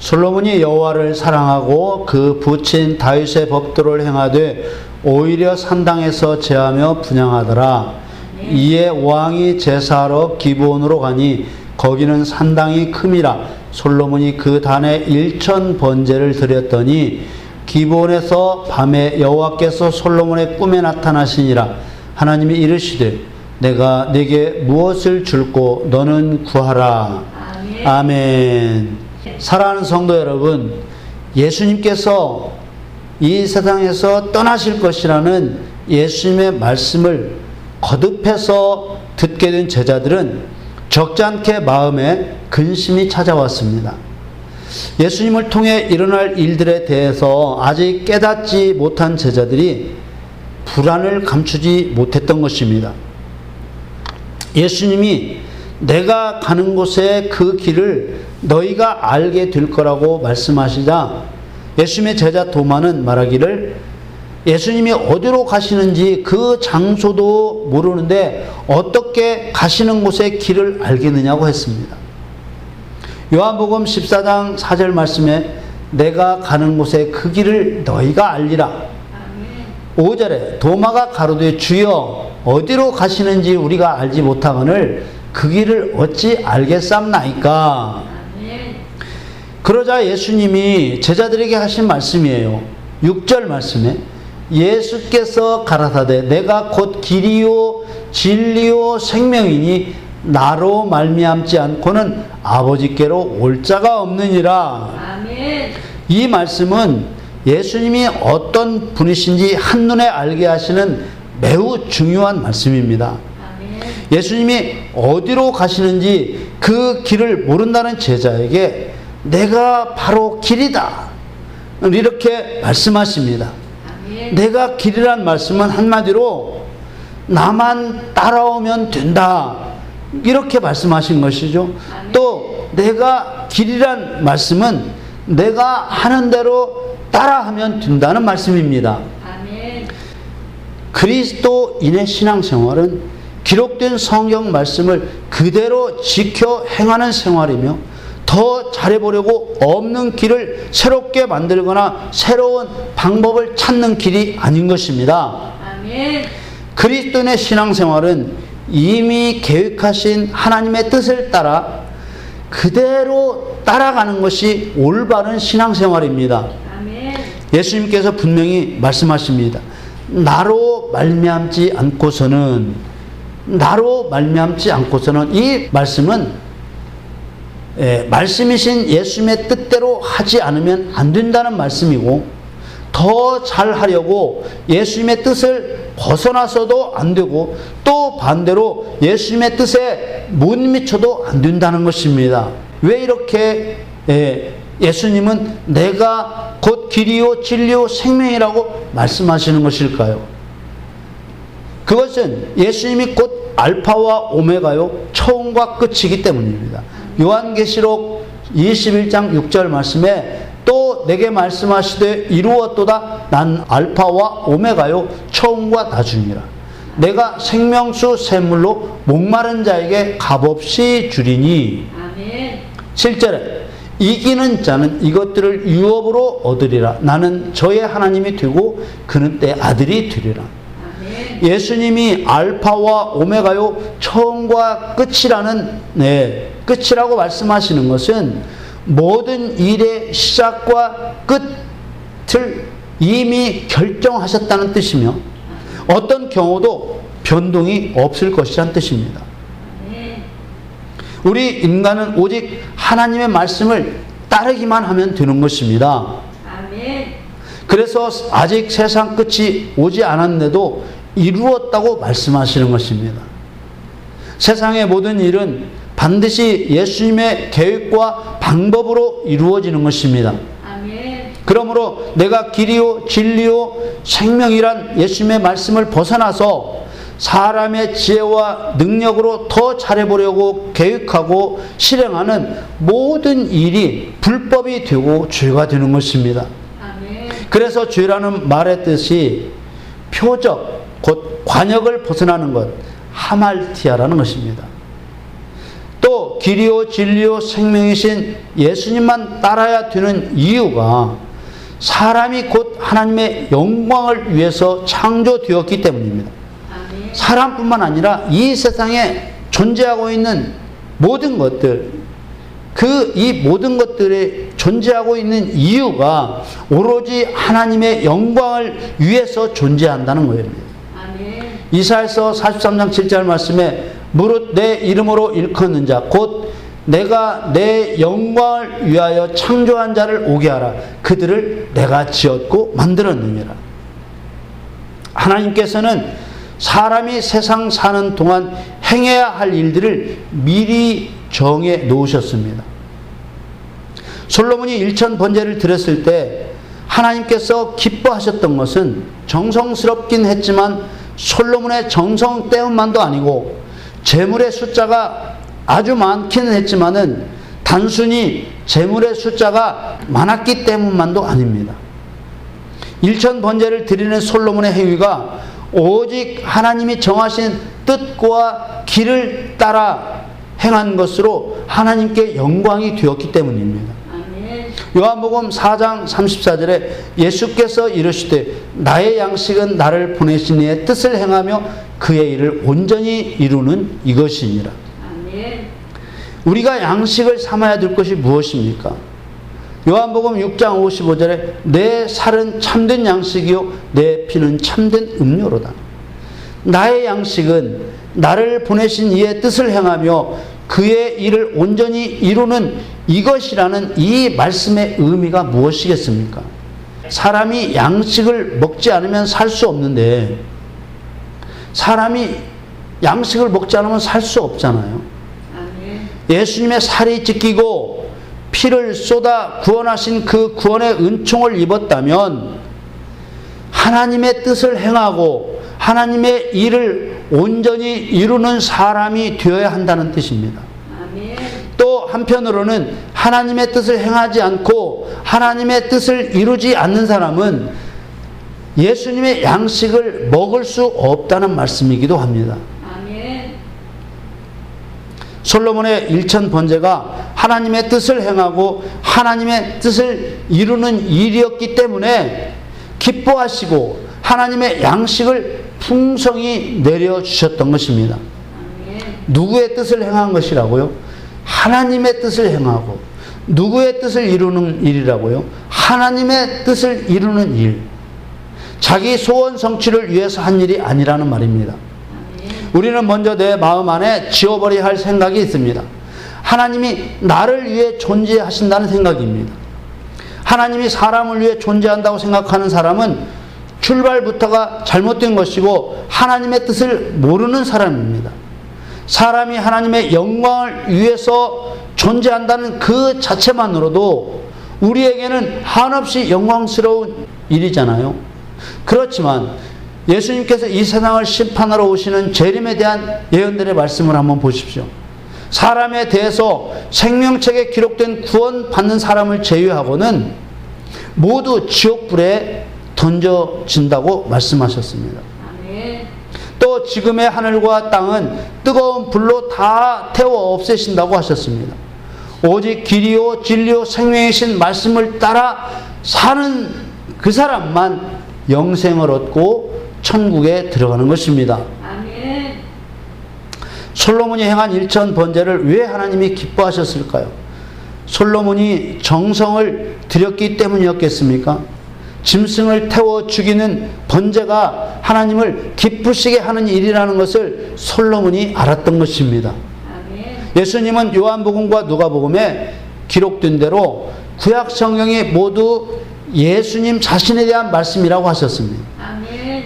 솔로몬이 여호와를 사랑하고 그 부친 다윗의 법도를 행하되 오히려 산당에서 제하며 분향하더라. 이에 왕이 제사하러 기브온으로 가니 거기는 산당이 큼이라. 솔로몬이 그 단에 1천 번제를 드렸더니 기브온에서 밤에 여호와께서 솔로몬의 꿈에 나타나시니라. 하나님이 이르시되 내가 네게 무엇을 줄꼬 너는 구하라. 아멘. 아멘. 사랑하는 성도 여러분, 예수님께서 이 세상에서 떠나실 것이라는 예수님의 말씀을 거듭해서 듣게 된 제자들은 적지 않게 마음에 근심이 찾아왔습니다. 예수님을 통해 일어날 일들에 대해서 아직 깨닫지 못한 제자들이 불안을 감추지 못했던 것입니다. 예수님이 내가 가는 곳에 그 길을 너희가 알게 될 거라고 말씀하시자 예수님의 제자 도마는 말하기를 예수님이 어디로 가시는지 그 장소도 모르는데 어떻게 가시는 곳의 길을 알겠느냐고 했습니다. 요한복음 14장 4절 말씀에 내가 가는 곳의 그 길을 너희가 알리라. 5절에 도마가 가로되 주여 어디로 가시는지 우리가 알지 못하거늘 그 길을 어찌 알겠삼나이까. 그러자 예수님이 제자들에게 하신 말씀이에요. 6절 말씀에 예수께서 가라사대 내가 곧 길이요 진리요 생명이니 나로 말미암지 않고는 아버지께로 올 자가 없느니라. 아멘. 이 말씀은 예수님이 어떤 분이신지 한눈에 알게 하시는 매우 중요한 말씀입니다. 아멘. 예수님이 어디로 가시는지 그 길을 모른다는 제자에게 내가 바로 길이다 이렇게 말씀하십니다. 아멘. 내가 길이란 말씀은 한마디로 나만 따라오면 된다 이렇게 말씀하신 것이죠. 아멘. 또 내가 길이란 말씀은 내가 하는 대로 따라하면 된다는 말씀입니다. 아멘. 그리스도인의 신앙생활은 기록된 성경 말씀을 그대로 지켜 행하는 생활이며 더 잘해보려고 없는 길을 새롭게 만들거나 새로운 방법을 찾는 길이 아닌 것입니다. 아멘. 그리스도인의 신앙생활은 이미 계획하신 하나님의 뜻을 따라 그대로 따라가는 것이 올바른 신앙생활입니다. 아멘. 예수님께서 분명히 말씀하십니다. 나로 말미암지 않고서는 이 말씀은 말씀이신 예수님의 뜻대로 하지 않으면 안 된다는 말씀이고 더 잘하려고 예수님의 뜻을 벗어나서도 안 되고 또 반대로 예수님의 뜻에 못 미쳐도 안 된다는 것입니다. 왜 이렇게 예수님은 내가 곧 길이요 진리요 생명이라고 말씀하시는 것일까요? 그것은 예수님이 곧 알파와 오메가요 처음과 끝이기 때문입니다. 요한계시록 21장 6절 말씀에 또 내게 말씀하시되 이루었도다 난 알파와 오메가요 처음과 나중이라. 내가 생명수 샘물로 목마른 자에게 값없이 주리니. 아멘. 7절에 이기는 자는 이것들을 유업으로 얻으리라. 나는 저의 하나님이 되고 그는 내 아들이 되리라. 아멘. 예수님이 알파와 오메가요 처음과 끝이라는 끝이라고 말씀하시는 것은 모든 일의 시작과 끝을 이미 결정하셨다는 뜻이며 어떤 경우도 변동이 없을 것이라는 뜻입니다. 우리 인간은 오직 하나님의 말씀을 따르기만 하면 되는 것입니다. 그래서 아직 세상 끝이 오지 않았는데도 이루었다고 말씀하시는 것입니다. 세상의 모든 일은 반드시 예수님의 계획과 방법으로 이루어지는 것입니다. 아멘. 그러므로 내가 길이요 진리요 생명이란 예수님의 말씀을 벗어나서 사람의 지혜와 능력으로 더 잘해보려고 계획하고 실행하는 모든 일이 불법이 되고 죄가 되는 것입니다. 아멘. 그래서 죄라는 말의 뜻이 표적, 곧 관역을 벗어나는 것, 하말티아라는 것입니다. 또 길이요 진리요 생명이신 예수님만 따라야 되는 이유가 사람이 곧 하나님의 영광을 위해서 창조되었기 때문입니다. 사람뿐만 아니라 이 세상에 존재하고 있는 모든 것들, 이 모든 것들이 존재하고 있는 이유가 오로지 하나님의 영광을 위해서 존재한다는 거예요. 이사야서 43장 7절 말씀에 무릇 내 이름으로 일컫는 자 곧 내가 내 영광을 위하여 창조한 자를 오게 하라. 그들을 내가 지었고 만들었느니라. 하나님께서는 사람이 세상 사는 동안 행해야 할 일들을 미리 정해 놓으셨습니다. 솔로몬이 일천 번제를 드렸을 때 하나님께서 기뻐하셨던 것은 정성스럽긴 했지만 솔로몬의 정성 때문만도 아니고 재물의 숫자가 아주 많기는 했지만은 단순히 재물의 숫자가 많았기 때문만도 아닙니다. 일천 번제를 드리는 솔로몬의 행위가 오직 하나님이 정하신 뜻과 길을 따라 행한 것으로 하나님께 영광이 되었기 때문입니다. 요한복음 4장 34절에 예수께서 이르시되 나의 양식은 나를 보내신 이의 뜻을 행하며 그의 일을 온전히 이루는 이것이니라. 우리가 양식을 삼아야 될 것이 무엇입니까? 요한복음 6장 55절에 내 살은 참된 양식이요 내 피는 참된 음료로다. 나의 양식은 나를 보내신 이의 뜻을 행하며 그의 일을 온전히 이루는 이것이라는 이 말씀의 의미가 무엇이겠습니까? 사람이 양식을 먹지 않으면 살 수 없는데 사람이 양식을 먹지 않으면 살 수 없잖아요. 예수님의 살이 찢기고 피를 쏟아 구원하신 그 구원의 은총을 입었다면 하나님의 뜻을 행하고 하나님의 일을 온전히 이루는 사람이 되어야 한다는 뜻입니다. 또 한편으로는 하나님의 뜻을 행하지 않고 하나님의 뜻을 이루지 않는 사람은 예수님의 양식을 먹을 수 없다는 말씀이기도 합니다. 솔로몬의 일천 번제가 하나님의 뜻을 행하고 하나님의 뜻을 이루는 일이었기 때문에 기뻐하시고 하나님의 양식을 풍성히 내려주셨던 것입니다. 누구의 뜻을 행한 것이라고요? 하나님의 뜻을 행하고. 누구의 뜻을 이루는 일이라고요? 하나님의 뜻을 이루는 일. 자기 소원 성취를 위해서 한 일이 아니라는 말입니다. 우리는 먼저 내 마음 안에 지워버려야 할 생각이 있습니다. 하나님이 나를 위해 존재하신다는 생각입니다. 하나님이 사람을 위해 존재한다고 생각하는 사람은 출발부터가 잘못된 것이고 하나님의 뜻을 모르는 사람입니다. 사람이 하나님의 영광을 위해서 존재한다는 그 자체만으로도 우리에게는 한없이 영광스러운 일이잖아요. 그렇지만 예수님께서 이 세상을 심판하러 오시는 재림에 대한 예언들의 말씀을 한번 보십시오. 사람에 대해서 생명책에 기록된 구원받는 사람을 제외하고는 모두 지옥불에 던져진다고 말씀하셨습니다. 또 지금의 하늘과 땅은 뜨거운 불로 다 태워 없애신다고 하셨습니다. 오직 길이요 진리요 생명이신 말씀을 따라 사는 그 사람만 영생을 얻고 천국에 들어가는 것입니다. 아멘. 솔로몬이 행한 일천 번제를 왜 하나님이 기뻐하셨을까요? 솔로몬이 정성을 들였기 때문이었겠습니까? 짐승을 태워 죽이는 번제가 하나님을 기쁘시게 하는 일이라는 것을 솔로몬이 알았던 것입니다. 아멘. 예수님은 요한복음과 누가복음에 기록된 대로 구약 성경이 모두 예수님 자신에 대한 말씀이라고 하셨습니다.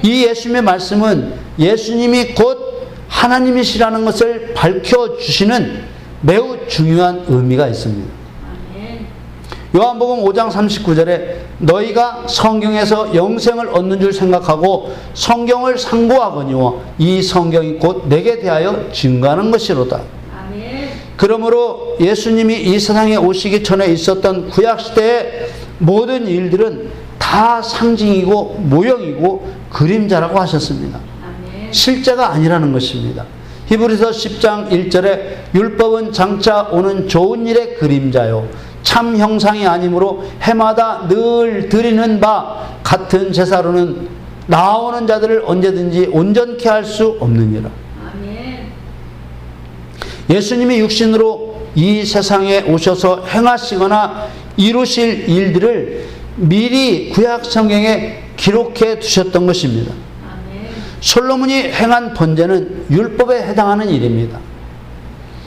이 예수님의 말씀은 예수님이 곧 하나님이시라는 것을 밝혀주시는 매우 중요한 의미가 있습니다. 요한복음 5장 39절에 너희가 성경에서 영생을 얻는 줄 생각하고 성경을 상고하거니와 이 성경이 곧 내게 대하여 증거하는 것이로다. 그러므로 예수님이 이 세상에 오시기 전에 있었던 구약시대의 모든 일들은 다 상징이고 모형이고 그림자라고 하셨습니다. 실제가 아니라는 것입니다. 히브리서 10장 1절에 율법은 장차 오는 좋은 일의 그림자요 참 형상이 아니므로 해마다 늘 드리는 바 같은 제사로는 나오는 자들을 언제든지 온전케 할 수 없느니라. 아멘. 예수님이 육신으로 이 세상에 오셔서 행하시거나 이루실 일들을 미리 구약 성경에 기록해 두셨던 것입니다. 아멘. 솔로몬이 행한 번제는 율법에 해당하는 일입니다.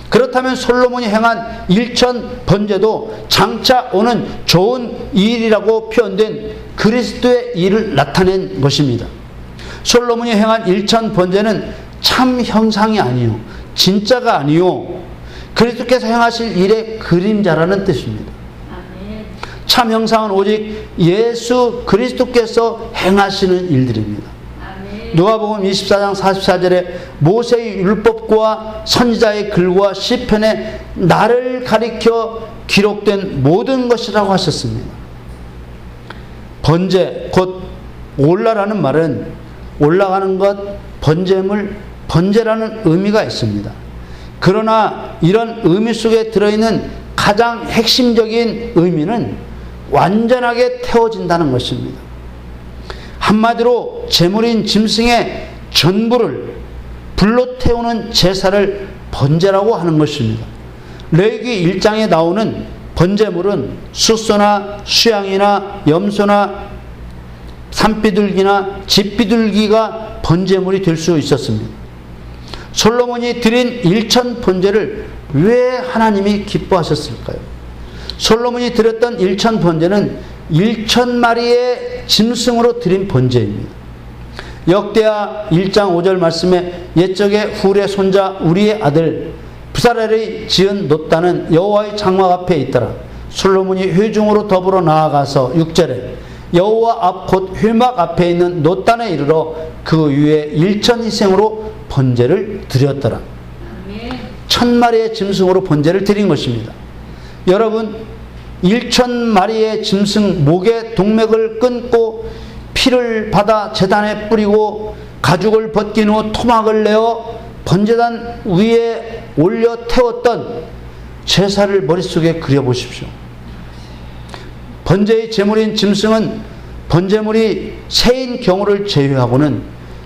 그렇다면 솔로몬이 행한 일천 번제도 장차 오는 좋은 일이라고 표현된 그리스도의 일을 나타낸 것입니다. 솔로몬이 행한 일천 번제는 참 형상이 아니요 진짜가 아니요 그리스도께서 행하실 일의 그림자라는 뜻입니다. 아멘. 참 형상은 오직 예수 그리스도께서 행하시는 일들입니다. 아멘. 누가복음 24장 44절에 모세의 율법과 선지자의 글과 시편에 나를 가리켜 기록된 모든 것이라고 하셨습니다. 번제 곧 올라라는 말은 올라가는 것, 번제물, 번제라는 의미가 있습니다. 그러나 이런 의미 속에 들어있는 가장 핵심적인 의미는 완전하게 태워진다는 것입니다. 한마디로 제물인 짐승의 전부를 불로 태우는 제사를 번제라고 하는 것입니다. 레위기 1장에 나오는 번제물은 숫소나 수양이나 염소나 산비둘기나 집비둘기가 번제물이 될 수 있었습니다. 솔로몬이 드린 일천 번제를 왜 하나님이 기뻐하셨을까요? 솔로몬이 드렸던 일천 번제는 1,000마리의 짐승으로 드린 번제입니다. 역대하 1장 5절 말씀에 옛적에 훌의 손자 우리의 아들 부살엘이 지은 놋단은 여호와의 장막 앞에 있더라. 솔로몬이 회중으로 더불어 나아가서 6절에 여호와 앞 곧 회막 앞에 있는 놋단에 이르러 그 위에 1,000희생으로 번제를 드렸더라. 1,000마리의 짐승으로 번제를 드린 것입니다. 여러분 1,000마리의 짐승 목의 동맥을 끊고 피를 받아 제단에 뿌리고 가죽을 벗긴 후 토막을 내어 번제단 위에 올려 태웠던 제사를 머릿속에 그려보십시오. 번제의 제물인 짐승은 번제물이 새인 경우를 제외하고는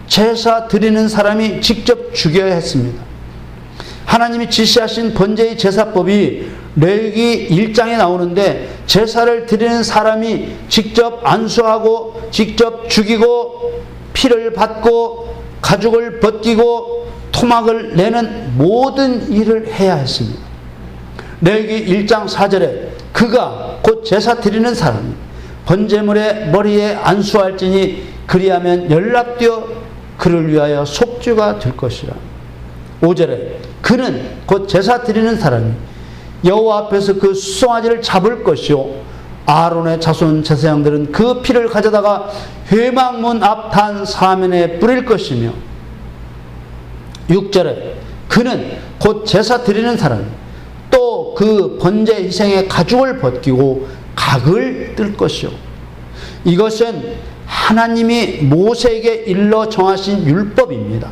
제사 드리는 사람이 직접 죽여야 했습니다. 하나님이 지시하신 번제의 제사법이 레위기 1장에 나오는데 제사를 드리는 사람이 직접 안수하고 직접 죽이고 피를 받고 가죽을 벗기고 토막을 내는 모든 일을 해야 했습니다. 레위기 1장 4절에 그가 곧 제사 드리는 사람이 번제물의 머리에 안수할지니 그리하면 연락되어 그를 위하여 속죄가 될 것이라. 5절에 그는 곧 제사 드리는 사람이 여호와 앞에서 그 수송아지를 잡을 것이요 아론의 자손 제사장들은 그 피를 가져다가 회막문 앞 단 사면에 뿌릴 것이며 6절에 그는 곧 제사 드리는 사람이 또 그 번제 희생의 가죽을 벗기고 각을 뜰 것이요. 이것은 하나님이 모세에게 일러 정하신 율법입니다.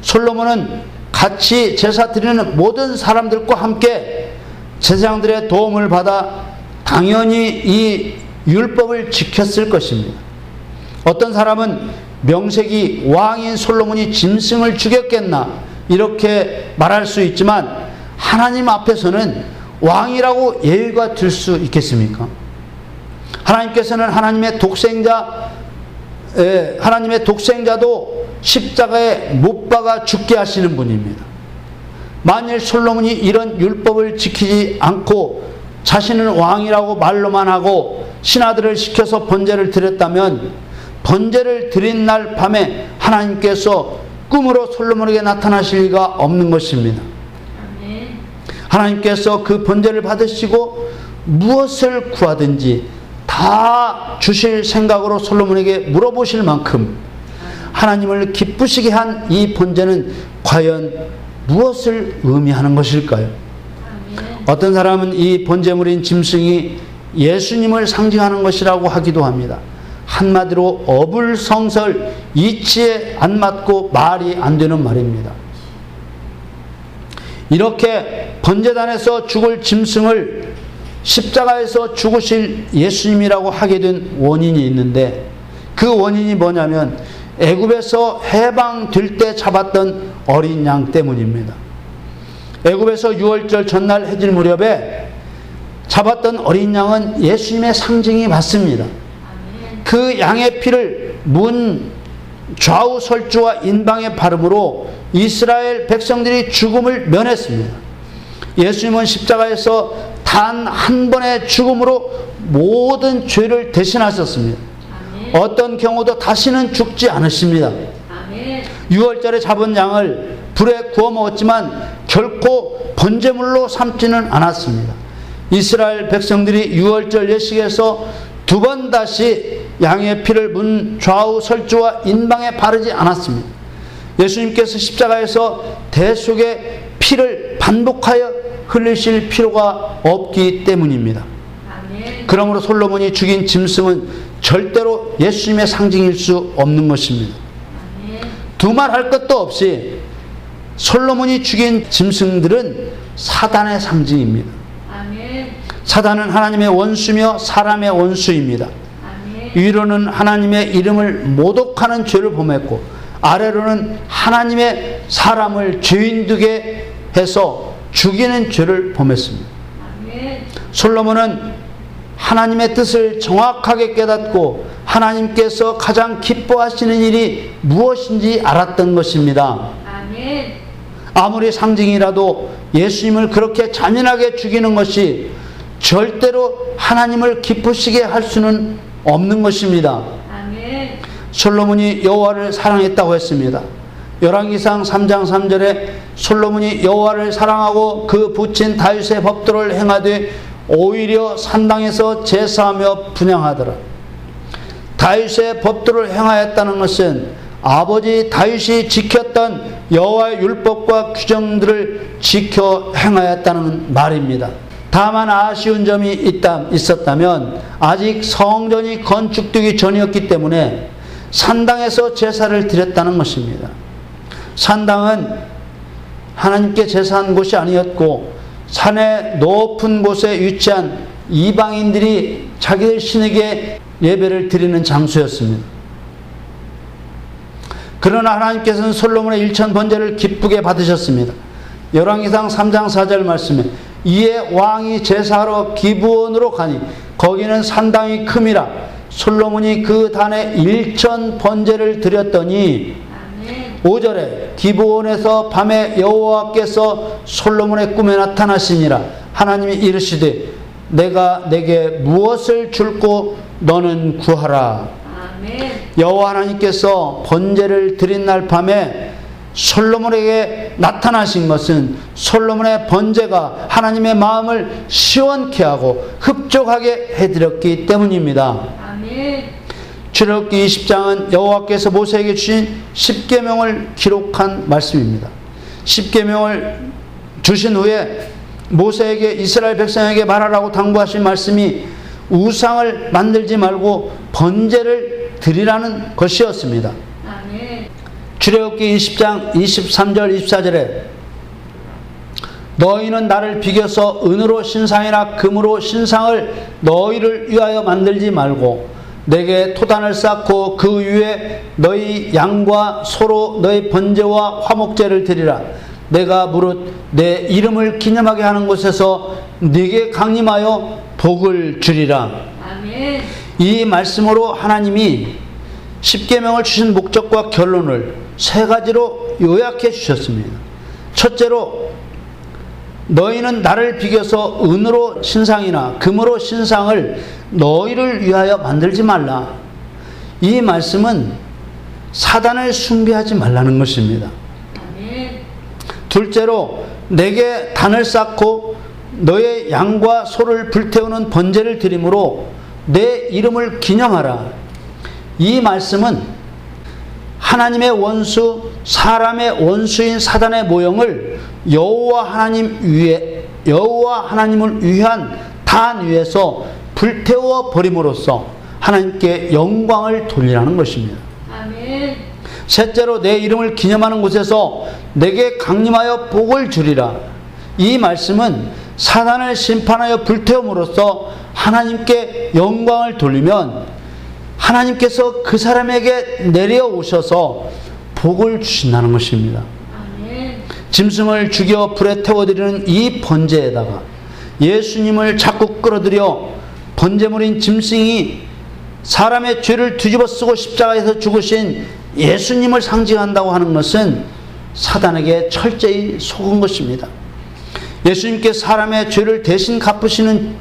솔로몬은 같이 제사 드리는 모든 사람들과 함께 제사장들의 도움을 받아 당연히 이 율법을 지켰을 것입니다. 어떤 사람은 명색이 왕인 솔로몬이 짐승을 죽였겠나 이렇게 말할 수 있지만 하나님 앞에서는 왕이라고 예의가 들 수 있겠습니까? 하나님께서는 하나님의 독생자도 십자가에 못 박아 죽게 하시는 분입니다. 만일 솔로몬이 이런 율법을 지키지 않고 자신은 왕이라고 말로만 하고 신하들을 시켜서 번제를 드렸다면 번제를 드린 날 밤에 하나님께서 꿈으로 솔로몬에게 나타나실 리가 없는 것입니다. 하나님께서 그 번제를 받으시고 무엇을 구하든지 다 주실 생각으로 솔로몬에게 물어보실 만큼 하나님을 기쁘시게 한 이 번제는 과연 무엇을 의미하는 것일까요? 어떤 사람은 이 번제물인 짐승이 예수님을 상징하는 것이라고 하기도 합니다. 한마디로 어불성설, 이치에 안 맞고 말이 안 되는 말입니다. 이렇게 번제단에서 죽을 짐승을 십자가에서 죽으실 예수님이라고 하게 된 원인이 있는데, 그 원인이 뭐냐면 애굽에서 해방될 때 잡았던 어린 양 때문입니다. 애굽에서 유월절 전날 해질 무렵에 잡았던 어린 양은 예수님의 상징이 맞습니다. 그 양의 피를 문 좌우 설주와 인방에 바름으로 이스라엘 백성들이 죽음을 면했습니다. 예수님은 십자가에서 단 한 번의 죽음으로 모든 죄를 대신하셨습니다. 어떤 경우도 다시는 죽지 않으십니다. 유월절에 잡은 양을 불에 구워 먹었지만 결코 번제물로 삼지는 않았습니다. 이스라엘 백성들이 유월절 예식에서 두 번 다시 양의 피를 문 좌우 설주와 인방에 바르지 않았습니다. 예수님께서 십자가에서 대속의 피를 반복하여 흘리실 필요가 없기 때문입니다. 그러므로 솔로몬이 죽인 짐승은 절대로 예수님의 상징일 수 없는 것입니다. 두말할 것도 없이 솔로몬이 죽인 짐승들은 사단의 상징입니다. 사단은 하나님의 원수며 사람의 원수입니다. 위로는 하나님의 이름을 모독하는 죄를 범했고, 아래로는 하나님의 사람을 죄인 되게 해서 죽이는 죄를 범했습니다. 솔로몬은 하나님의 뜻을 정확하게 깨닫고 하나님께서 가장 기뻐하시는 일이 무엇인지 알았던 것입니다. 아무리 상징이라도 예수님을 그렇게 잔인하게 죽이는 것이 절대로 하나님을 기쁘시게 할 수는 없는 것입니다. 솔로몬이 여호와를 사랑했다고 했습니다. 열왕기상 3장 3절에 솔로몬이 여호와를 사랑하고 그 부친 다윗의 법도를 행하되 오히려 산당에서 제사하며 분향하더라. 다윗의 법도를 행하였다는 것은 아버지 다윗이 지켰던 여호와의 율법과 규정들을 지켜 행하였다는 말입니다. 다만 아쉬운 점이 있었다면 아직 성전이 건축되기 전이었기 때문에 산당에서 제사를 드렸다는 것입니다. 산당은 하나님께 제사한 곳이 아니었고 산의 높은 곳에 위치한 이방인들이 자기들 신에게 예배를 드리는 장소였습니다. 그러나 하나님께서는 솔로몬의 일천 번제를 기쁘게 받으셨습니다. 열왕기상 3장 4절 말씀에 이에 왕이 제사하러 기브온으로 가니 거기는 산당이 큼이라 솔로몬이 그 단에 일천 번제를 드렸더니 5절에 기브온에서 밤에 여호와께서 솔로몬의 꿈에 나타나시니라. 하나님이 이르시되 내가 내게 무엇을 줄고 너는 구하라. 여호와 하나님께서 번제를 드린 날 밤에 솔로몬에게 나타나신 것은 솔로몬의 번제가 하나님의 마음을 시원케 하고 흡족하게 해드렸기 때문입니다. 출애굽기 20장은 여호와께서 모세에게 주신 십계명을 기록한 말씀입니다. 십계명을 주신 후에 모세에게 이스라엘 백성에게 말하라고 당부하신 말씀이 우상을 만들지 말고 번제를 드리라는 것이었습니다. 출애굽기 20장 23절 24절에 너희는 나를 비겨서 은으로 신상이나 금으로 신상을 너희를 위하여 만들지 말고 내게 토단을 쌓고 그 위에 너희 양과 소로 너희 번제와 화목제를 드리라. 내가 무릇 내 이름을 기념하게 하는 곳에서 네게 강림하여 복을 주리라. 아멘. 이 말씀으로 하나님이 십계명을 주신 목적과 결론을 세 가지로 요약해 주셨습니다. 첫째로 너희는 나를 비겨서 은으로 신상이나 금으로 신상을 너희를 위하여 만들지 말라. 이 말씀은 사단을 숭배하지 말라는 것입니다. 아멘. 둘째로 내게 단을 쌓고 너의 양과 소를 불태우는 번제를 드림으로 내 이름을 기념하라. 이 말씀은 하나님의 원수, 사람의 원수인 사단의 모형을 여호와 하나님을 위한 단 위에서 불태워 버림으로써 하나님께 영광을 돌리라는 것입니다. 아멘. 셋째로 내 이름을 기념하는 곳에서 내게 강림하여 복을 주리라. 이 말씀은 사단을 심판하여 불태움으로써 하나님께 영광을 돌리면 하나님께서 그 사람에게 내려오셔서 복을 주신다는 것입니다. 아멘. 짐승을 죽여 불에 태워드리는 이 번제에다가 예수님을 자꾸 끌어들여 번제물인 짐승이 사람의 죄를 뒤집어 쓰고 십자가에서 죽으신 예수님을 상징한다고 하는 것은 사단에게 철저히 속은 것입니다. 예수님께 사람의 죄를 대신 갚으시는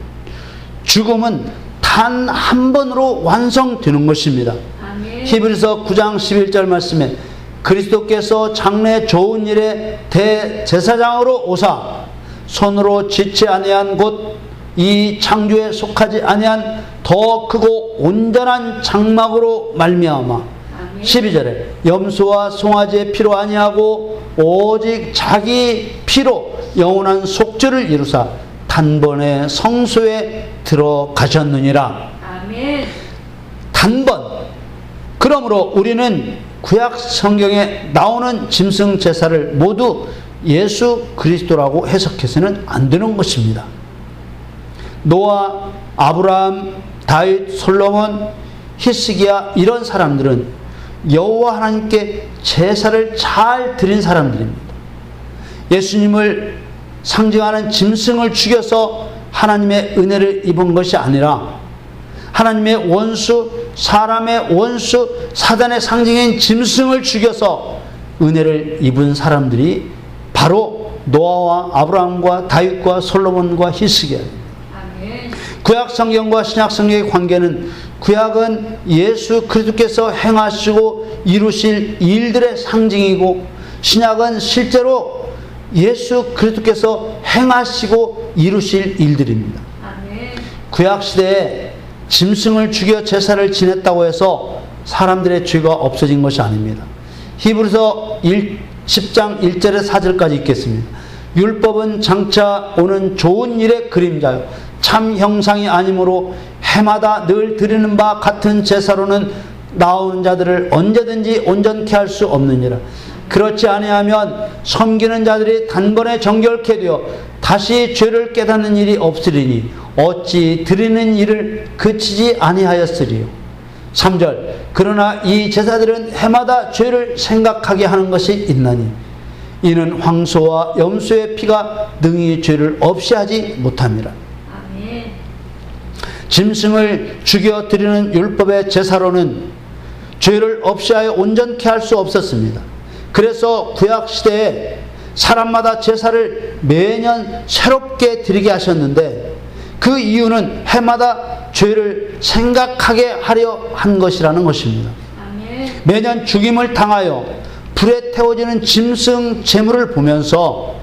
죽음은 단 한 번으로 완성되는 것입니다. 아멘. 히브리서 9장 11절 말씀에 그리스도께서 장래 좋은 일에 대제사장으로 오사 손으로 짓지 아니한 곧 이 창조에 속하지 아니한 더 크고 온전한 장막으로 말미암아 아멘. 12절에 염소와 송아지의 피로 아니하고 오직 자기 피로 영원한 속죄를 이루사 단번에 성소에 들어가셨느니라. 아멘. 단번. 그러므로 우리는 구약 성경에 나오는 짐승 제사를 모두 예수 그리스도라고 해석해서는 안 되는 것입니다. 노아, 아브라함, 다윗, 솔로몬, 히스기야 이런 사람들은 여호와 하나님께 제사를 잘 드린 사람들입니다. 예수님을 상징하는 짐승을 죽여서 하나님의 은혜를 입은 것이 아니라 하나님의 원수, 사람의 원수, 사단의 상징인 짐승을 죽여서 은혜를 입은 사람들이 바로 노아와 아브라함과 다윗과 솔로몬과 히스기야입니다. 아멘. 구약 성경과 신약 성경의 관계는 구약은 예수 그리스도께서 행하시고 이루실 일들의 상징이고 신약은 실제로 예수 그리스도께서 행하시고 이루실 일들입니다. 아멘. 구약 시대에 짐승을 죽여 제사를 지냈다고 해서 사람들의 죄가 없어진 것이 아닙니다. 히브리서 10장 1절에 4절까지 읽겠습니다. 율법은 장차 오는 좋은 일의 그림자요 참 형상이 아니므로 해마다 늘 드리는 바 같은 제사로는 나오는 자들을 언제든지 온전케 할 수 없느니라. 그렇지 아니하면 섬기는 자들이 단번에 정결케 되어 다시 죄를 깨닫는 일이 없으리니 어찌 드리는 일을 그치지 아니하였으리요. 3절 그러나 이 제사들은 해마다 죄를 생각하게 하는 것이 있나니 이는 황소와 염소의 피가 능히 죄를 없이 하지 못함이라. 아멘. 짐승을 죽여 드리는 율법의 제사로는 죄를 없이 하여 온전케 할 수 없었습니다. 그래서 구약 시대에 사람마다 제사를 매년 새롭게 드리게 하셨는데 그 이유는 해마다 죄를 생각하게 하려 한 것이라는 것입니다. 아멘. 매년 죽임을 당하여 불에 태워지는 짐승 제물을 보면서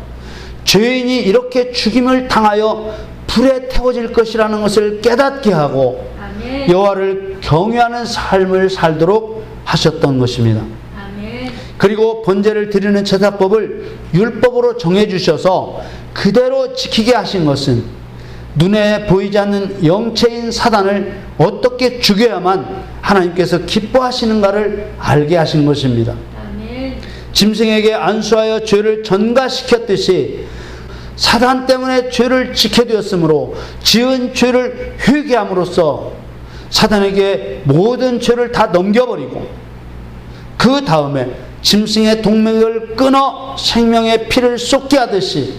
죄인이 이렇게 죽임을 당하여 불에 태워질 것이라는 것을 깨닫게 하고 아멘. 여호와를 경외하는 삶을 살도록 하셨던 것입니다. 아멘. 그리고 번제를 드리는 제사법을 율법으로 정해주셔서 그대로 지키게 하신 것은 눈에 보이지 않는 영체인 사단을 어떻게 죽여야만 하나님께서 기뻐하시는가를 알게 하신 것입니다. 아멘. 짐승에게 안수하여 죄를 전가시켰듯이 사단 때문에 죄를 지게 되었으므로 지은 죄를 회개함으로써 사단에게 모든 죄를 다 넘겨버리고 그 다음에 짐승의 동맥을 끊어 생명의 피를 쏟게 하듯이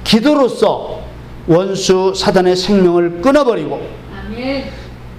기도로써 원수 사단의 생명을 끊어버리고 아멘.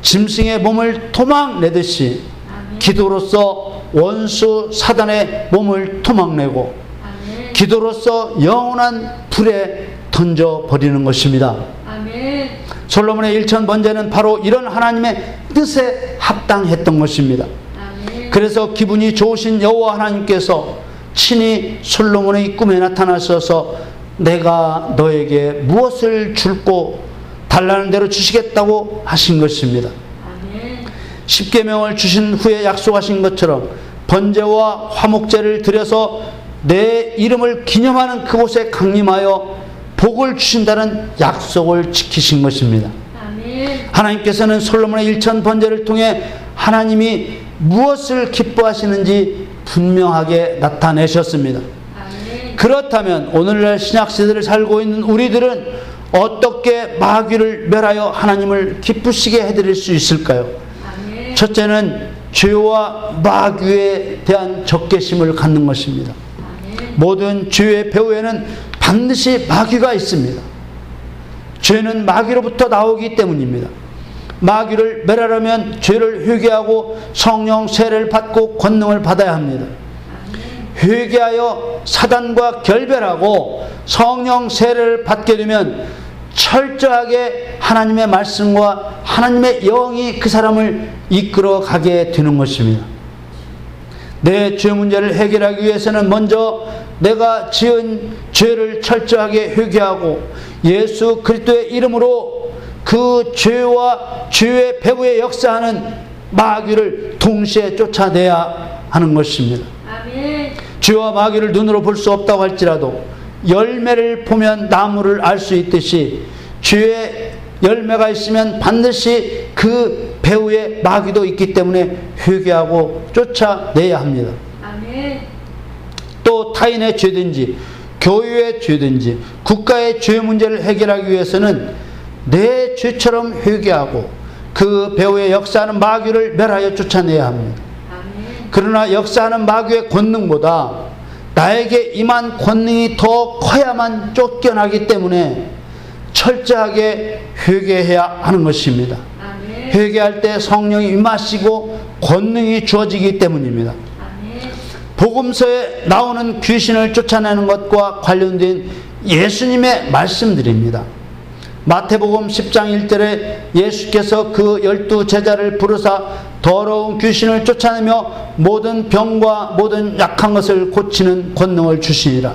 짐승의 몸을 토막내듯이 아멘. 기도로써 원수 사단의 몸을 토막내고 아멘. 기도로써 영원한 불에 던져버리는 것입니다. 아멘. 솔로몬의 일천 번제는 바로 이런 하나님의 뜻에 합당했던 것입니다. 아멘. 그래서 기분이 좋으신 여호와 하나님께서 친히 솔로몬의 꿈에 나타나셔서 내가 너에게 무엇을 줄고 달라는 대로 주시겠다고 하신 것입니다. 아멘. 십계명을 주신 후에 약속하신 것처럼 번제와 화목제를 드려서 내 이름을 기념하는 그곳에 강림하여 복을 주신다는 약속을 지키신 것입니다. 아멘. 하나님께서는 솔로몬의 일천 번제를 통해 하나님이 무엇을 기뻐하시는지 분명하게 나타내셨습니다. 아멘. 그렇다면 오늘날 신약시대를 살고 있는 우리들은 어떻게 마귀를 멸하여 하나님을 기쁘시게 해드릴 수 있을까요? 아멘. 첫째는 죄와 마귀에 대한 적개심을 갖는 것입니다. 아멘. 모든 죄의 배후에는 반드시 마귀가 있습니다. 죄는 마귀로부터 나오기 때문입니다. 마귀를 멸하려면 죄를 회개하고 성령 세례를 받고 권능을 받아야 합니다. 회개하여 사단과 결별하고 성령 세례를 받게 되면 철저하게 하나님의 말씀과 하나님의 영이 그 사람을 이끌어 가게 되는 것입니다. 내 죄 문제를 해결하기 위해서는 먼저 내가 지은 죄를 철저하게 회개하고 예수 그리스도의 이름으로 그 죄와 죄의 배후에 역사하는 마귀를 동시에 쫓아내야 하는 것입니다. 아멘. 죄와 마귀를 눈으로 볼 수 없다고 할지라도 열매를 보면 나무를 알 수 있듯이 죄의 열매가 있으면 반드시 그 배후에 마귀도 있기 때문에 회개하고 쫓아내야 합니다. 아멘. 또 타인의 죄든지 교회의 죄든지 국가의 죄 문제를 해결하기 위해서는 내 죄처럼 회개하고 그 배후에 역사하는 마귀를 멸하여 쫓아내야 합니다. 아멘. 그러나 역사하는 마귀의 권능보다 나에게 임한 권능이 더 커야만 쫓겨나기 때문에 철저하게 회개해야 하는 것입니다. 아멘. 회개할 때 성령이 임하시고 권능이 주어지기 때문입니다. 아멘. 복음서에 나오는 귀신을 쫓아내는 것과 관련된 예수님의 말씀들입니다. 마태복음 10장 1절에 예수께서 그 12 제자를 부르사 더러운 귀신을 쫓아내며 모든 병과 모든 약한 것을 고치는 권능을 주시니라.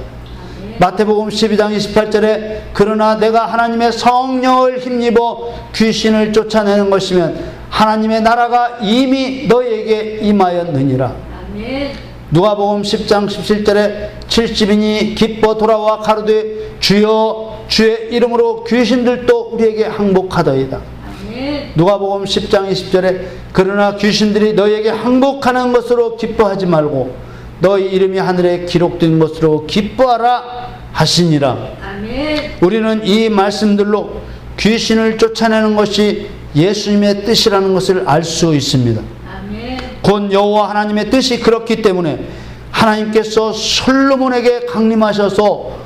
마태복음 12장 28절에 그러나 내가 하나님의 성령을 힘입어 귀신을 쫓아내는 것이면 하나님의 나라가 이미 너에게 임하였느니라. 아멘. 누가복음 10장 17절에 70인이 기뻐 돌아와 가로되 주여 주의 이름으로 귀신들도 우리에게 항복하더이다. 아멘. 누가복음 10장 20절에 그러나 귀신들이 너희에게 항복하는 것으로 기뻐하지 말고 너희 이름이 하늘에 기록된 것으로 기뻐하라 하시니라. 아멘. 우리는 이 말씀들로 귀신을 쫓아내는 것이 예수님의 뜻이라는 것을 알 수 있습니다. 아멘. 곧 여호와 하나님의 뜻이 그렇기 때문에 하나님께서 솔로몬에게 강림하셔서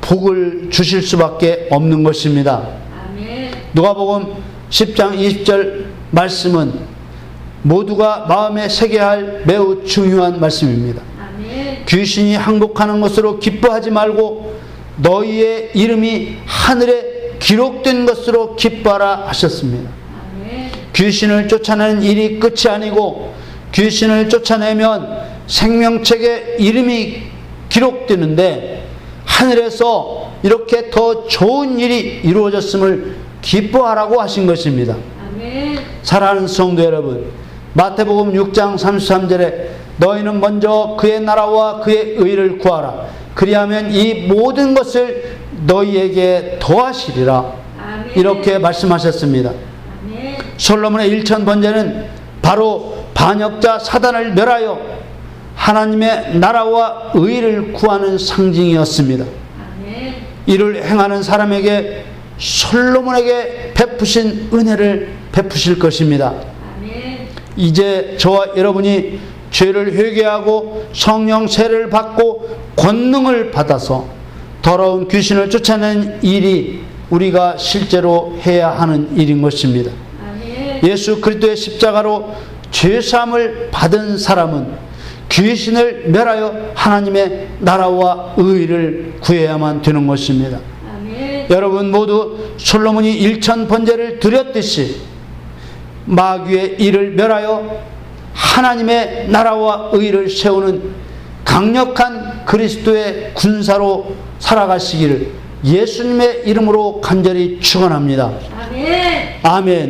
복을 주실 수밖에 없는 것입니다. 아멘. 누가복음 10장 20절 말씀은 모두가 마음에 새겨야 할 매우 중요한 말씀입니다. 아멘. 귀신이 항복하는 것으로 기뻐하지 말고 너희의 이름이 하늘에 기록된 것으로 기뻐하라 하셨습니다. 아멘. 귀신을 쫓아내는 일이 끝이 아니고 귀신을 쫓아내면 생명책에 이름이 기록되는데 하늘에서 이렇게 더 좋은 일이 이루어졌음을 기뻐하라고 하신 것입니다. 아멘. 사랑하는 성도 여러분, 마태복음 6장 33절에 너희는 먼저 그의 나라와 그의 의를 구하라. 그리하면 이 모든 것을 너희에게 더하시리라. 아멘. 이렇게 말씀하셨습니다. 아멘. 솔로몬의 1천 번제는 바로 반역자 사단을 멸하여 하나님의 나라와 의를 구하는 상징이었습니다. 아멘. 이를 행하는 사람에게 솔로몬에게 베푸신 은혜를 베푸실 것입니다. 아멘. 이제 저와 여러분이 죄를 회개하고 성령 세례를 받고 권능을 받아서 더러운 귀신을 쫓아내는 일이 우리가 실제로 해야 하는 일인 것입니다. 아멘. 예수 그리스도의 십자가로 죄사함을 받은 사람은 귀신을 멸하여 하나님의 나라와 의를 구해야만 되는 것입니다. 아멘. 여러분 모두 솔로몬이 1천 번제를 드렸듯이 마귀의 일을 멸하여 하나님의 나라와 의를 세우는 강력한 그리스도의 군사로 살아가시기를 예수님의 이름으로 간절히 축원합니다. 아멘. 아멘.